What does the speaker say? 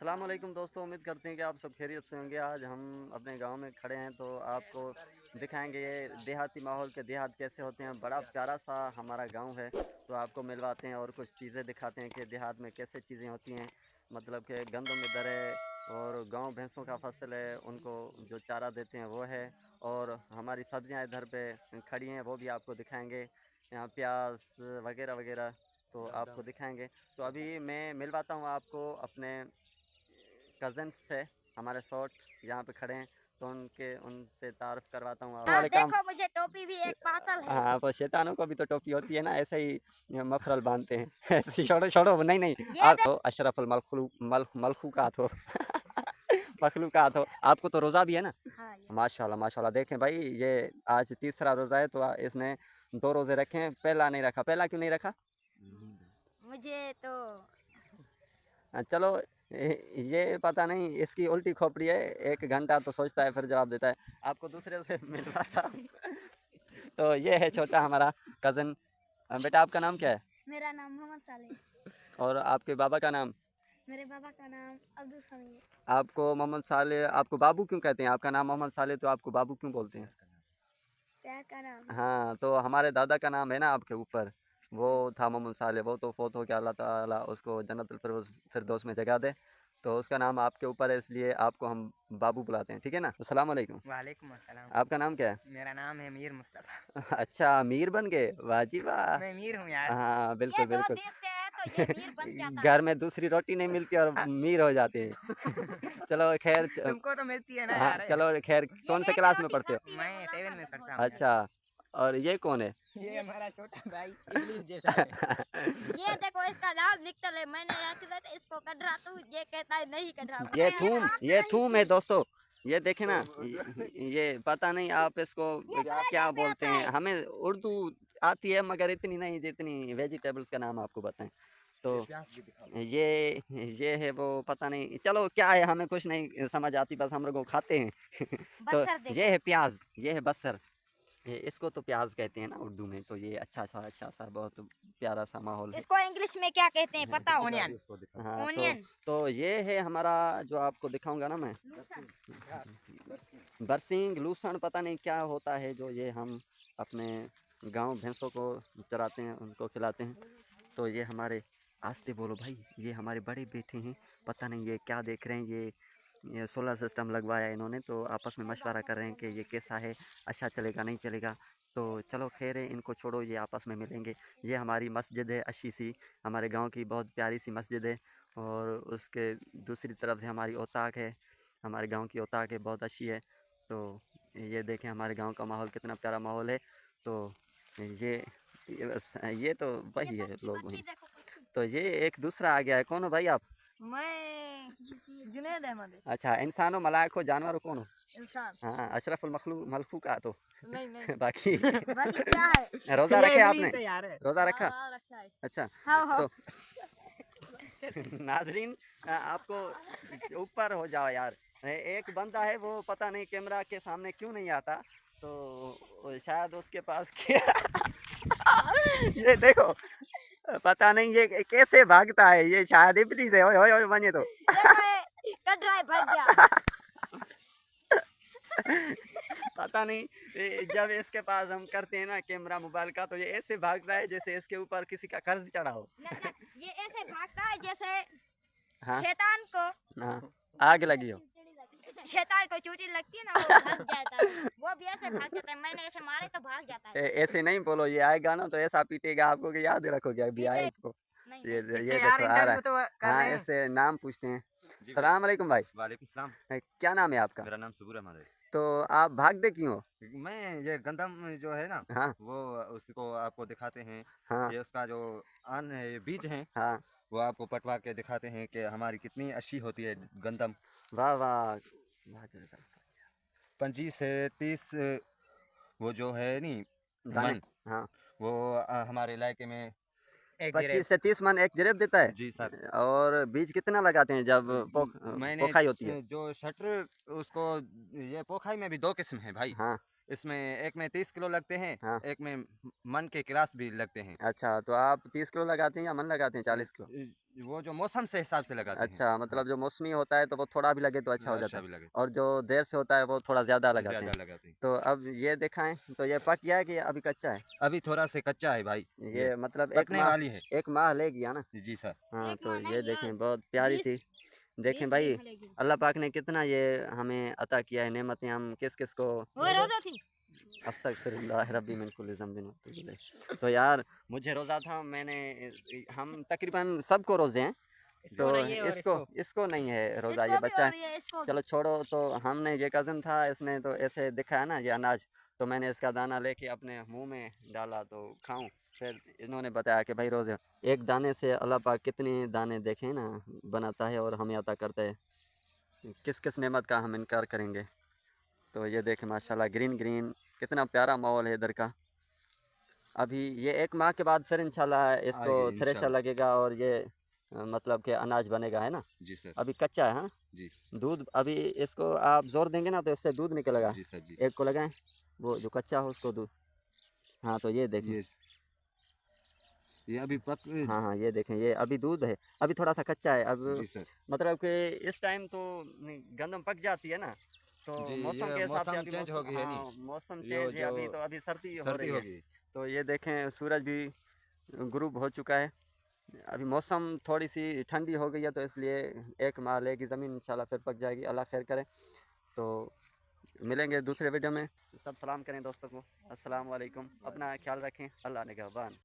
अस्सलाम वालेकुम दोस्तों, उम्मीद करते हैं कि आप सब खैरियत से होंगे। आज हम अपने गांव में खड़े हैं तो आपको दिखाएंगे ये देहाती माहौल के देहात कैसे होते हैं। बड़ा प्यारा सा हमारा गांव है तो आपको मिलवाते हैं और कुछ चीज़ें दिखाते हैं कि देहात में कैसे चीज़ें होती हैं। मतलब कि गंदम इधर है और गांव भैंसों का फसल है, उनको जो चारा देते हैं वो है। और हमारी सब्जियां इधर पे खड़ी हैं, वो भी आपको दिखाएंगे। यहाँ प्याज वगैरह वगैरह तो आपको दिखाएंगे। तो अभी मैं मिलवाता हूँ आपको अपने कज़न्स से। हमारे शॉर्ट यहाँ पे खड़े हैं तो उनसे तारुफ करवाता हूँ। हाँ, देखो मुझे टोपी भी एक पागल है। हाँ, तो शैतानों को भी तो टोपी होती है ना, ऐसे ही मफरल बांधते हैं। ऐसे छोड़ो छोड़ो, नहीं नहीं, ये आप तो अशरफुल मखलूकात हो। मखलूकात हो। आपको तो रोज़ा भी है ना? हाँ, माशाल्लाह माशाल्लाह। देखें भाई, ये आज तीसरा रोज़ा है तो इसने 2 रोज़े रखे हैं, पहला नहीं रखा। पहला क्यों नहीं रखा? मुझे तो चलो, ये पता नहीं, इसकी उल्टी खोपड़ी है। 1 घंटा तो सोचता है फिर जवाब देता है। आपको दूसरे से मिलवाता हूँ। तो ये है छोटा हमारा कज़न। बेटा, आपका नाम क्या है? मेरा नाम मोहम्मद साले। और आपके बाबा का नाम? मेरे बाबा का नाम अब्दुल समीर। आपको मोहम्मद साले, आपको बाबू क्यों कहते हैं? आपका नाम मोहम्मद साले तो आपको बाबू क्यों बोलते हैं? प्यार का नाम। हाँ, तो हमारे दादा का नाम है ना आपके ऊपर, वो था मोहम्मद साले। वो तो फोत हो गया, अल्लाह ताला उसको जन्नतुल फिरदौस में जगह दे। तो उसका नाम आपके ऊपर है, इसलिए आपको हम बाबू बुलाते हैं, ठीक है ना? अस्सलाम वालेकुम। वालेकुम अस्सलाम। आपका नाम क्या है? मेरा नाम है मीर मुस्तफ़ा। अच्छा, अमीर बन गए, वाह जी वाह। मैं मीर हूँ यार। हाँ, ये बिल्कुल दो बिल्कुल। देश से है तो ये मीर बन जाता घर है। में दूसरी रोटी नहीं मिलती और अमीर हो जाते हैं। चलो खैर, तुमको तो मिलती है ना हाँ यार। चलो खैर, ये कौन से एक क्लास में रोटी पढ़ते हो? खाती है, मैं वो 7 लाखों में गधा पढ़ता होता हूँ यार। अच्छा, और ये कौन है? ये हमारा छोटा भाई इबलीस जैसा है। है। ये देखो इसका नाम निकल है, मैंने याद इसको कट रहा तू, ये कहता है नहीं कट रहा। ये थूम है दोस्तों। ये देखे ना, ये पता नहीं आप इसको क्या बोलते हैं। हमें उर्दू आती है मगर इतनी नहीं जितनी वेजिटेबल्स का नाम आपको बताएं। तो ये है वो, पता नहीं, चलो क्या है, हमें कुछ नहीं समझ आती, बस हम लोग को खाते हैं। तो बसर देखो। ये है प्याज, ये है बसर। ये इसको तो प्याज कहते हैं ना उर्दू में। तो ये अच्छा सा बहुत प्यारा सा माहौल है। इसको इंग्लिश में क्या कहते हैं पता हो? ओनियन। हाँ, ओनियन। तो ये है हमारा, जो आपको दिखाऊंगा ना मैं, बरसिंग लूसन, पता नहीं क्या होता है, जो ये हम अपने गांव भैंसों को चराते हैं, उनको खिलाते हैं। तो ये हमारे, आस्ते बोलो भाई, ये हमारे बड़े बेटे हैं। पता नहीं ये क्या देख रहे हैं, ये सोलर सिस्टम लगवाया है इन्होंने, तो आपस में मशवरा कर रहे हैं कि ये कैसा है, अच्छा चलेगा नहीं चलेगा। तो चलो खैर है, इनको छोड़ो, ये आपस में मिलेंगे। ये हमारी मस्जिद है अच्छी सी, हमारे गांव की बहुत प्यारी सी मस्जिद है। और उसके दूसरी तरफ से हमारी औताक है, हमारे गांव की औताक है, बहुत अच्छी है। तो ये देखें हमारे गांव का माहौल, कितना प्यारा माहौल है। तो ये बस ये तो वही है, लोग वही। तो ये एक दूसरा आ गया है, कौन हो भाई आप? मैं जुनैद अहमद। अच्छा, इंसान हो, मलाक हो, जानवर हो, कौन हो? इंसान। हाँ, अशरफुल मखलूकात हो। नहीं नहीं। बाकी बाकी क्या है? रोज़ा ये रखे आपने? इबलीस है यार। रोज़ा रखा? हाँ, रखा है। अच्छा। हाँ हाँ। तो नाजरीन, आपको ऊपर हो जाओ यार। एक बंदा है, वो पता नहीं कैमरा के सामने क्यों नहीं आता, तो शायद उसके पास ये देखो, पता नहीं ये कैसे भागता है, ये शायद इब्लीस है। ओए ओए ओए, बने तो। देखो ये कट रहा है, भाग गया। पता नहीं, जब इसके पास हम करते हैं ना कैमरा मोबाइल का, तो ये ऐसे भागता है जैसे इसके ऊपर किसी का कर्ज चढ़ा हो। ना, ये ऐसे भागता है जैसे हाँ शैतान को हाँ, आग लगी हो। शैतान को चोटी लगती है ना, वो भाग जाता है। वो भी ऐसे भाग जाता है, मैंने ऐसे मारे तो भाग जाता है। ऐसे नहीं बोलो, ये आएगा ना तो ऐसा पीटेगा आपको कि याद रखोगे अभी आए इसको। नहीं ये नहीं। इससे ये यार देखो आ रहा इंटरव्यू है। तो कर हाँ, रहे हैं। इससे नाम पूछते हैं। सलाम अलैकुम भाई। वालेकुम सलाम। क्या नाम है आपका? मेरा नाम सबूर अहमद है। तो आप भागते क्यों हो? मैं ये गंदम जो है ना, हाँ वो उसको आपको दिखाते हैं। हाँ ये उसका जो अन्न है, ये बीज हैं, हाँ, वो आपको पटवा के दिखाते हैं कि हमारी कितनी अच्छी होती है गंदम। वाह वाह वाह, 25 से 30 वो जो है नी दाने। मन, हाँ, वो हमारे इलाके में। एक 25 से 30 मन एक जरेब देता है। जी सर। और बीज कितना लगाते हैं जब मैंने पोखाई होती है? जो शटर उसको, ये पोखाई में भी 2 किस्म है भाई। हाँ, इसमें एक में 30 किलो लगते हैं, हाँ। एक में मन के क्रास भी लगते हैं। अच्छा, तो आप 30 किलो लगाते हैं या मन लगाते हैं 40 किलो? वो जो मौसम से हिसाब से लगाते हैं। अच्छा, मतलब जो मौसमी होता है तो वो थोड़ा भी लगे तो अच्छा हो जाता है, भी लगे, और जो देर से होता है वो थोड़ा ज़्यादा लगाते हैं। ज़्यादा लगाते हैं। तो अब ये दिखाएं, तो ये पक गया है कि अभी कच्चा है? अभी थोड़ा से कच्चा है भाई, ये मतलब पकने वाली है। एक माह लेगी है ना? जी सर। हाँ, एक तो माह ये नहीं देखें यार, बहुत प्यारी सी, 20 देखें 20 भाई दिन मिलेगी। अल्लाह पाक ने कितना ये हमें अता किया है नेमतें, हम किस किस को वो रोजा थी। अस्तगफिरुल्लाह रब्बी मिन कुल्ली ज़ंबिन व अतूबु इलैह। तो यार मुझे रोज़ा था, मैंने हम तकरीबन सबको रोज़े हैं, तो इसको नहीं है और इसको नहीं है रोज़ा, इसको ये भी बच्चा और है। ये इसको भी। चलो छोड़ो, तो हमने ये कज़न था, इसने तो ऐसे दिखाया ना ये अनाज, तो मैंने इसका दाना लेके अपने मुंह में डाला तो खाऊं, फिर इन्होंने बताया कि भाई रोज़े एक दाने से अल्लाह पाक कितने दाने देखें ना बनाता है और हमें अता करता है, किस किस नेमत का हम इनकार करेंगे। तो ये देखें माशाल्लाह ग्रीन ग्रीन कितना प्यारा माहौल है इधर का। अभी ये एक माह के बाद फिर इंशाल्लाह इसको आएगी थ्रेशर इंशाल्लाह। लगेगा और ये मतलब कि अनाज बनेगा है ना। जी सर। अभी कच्चा है हाँ, जी दूध अभी इसको आप जोर देंगे ना तो इससे दूध निकलेगा। जी सर। जी एक को लगाएं, वो जो कच्चा हो उसको दूध। हाँ तो ये देखें, ये अभी पक। हाँ हाँ ये देखें, ये अभी दूध है, अभी थोड़ा सा कच्चा है। अब जी सर। मतलब कि इस टाइम तो गंदम पक जाती है ना, तो जी, मौसम ये के हिसाब से मौसम अभी चेंज हो गई है नी। हाँ मौसम यो चेंज है अभी, जो तो अभी सर्दी हो सर्दी रही है। होगी। तो ये देखें सूरज भी गुरूब हो चुका है, अभी मौसम थोड़ी सी ठंडी हो गई है, तो इसलिए एक माह लेगी ज़मीन, इंशाल्लाह फिर पक जाएगी, अल्लाह खैर करे। तो मिलेंगे दूसरे वीडियो में, सब सलाम करें दोस्तों को, अस्सलाम वालेकुम, अपना ख्याल रखें, अल्लाह निगहबान।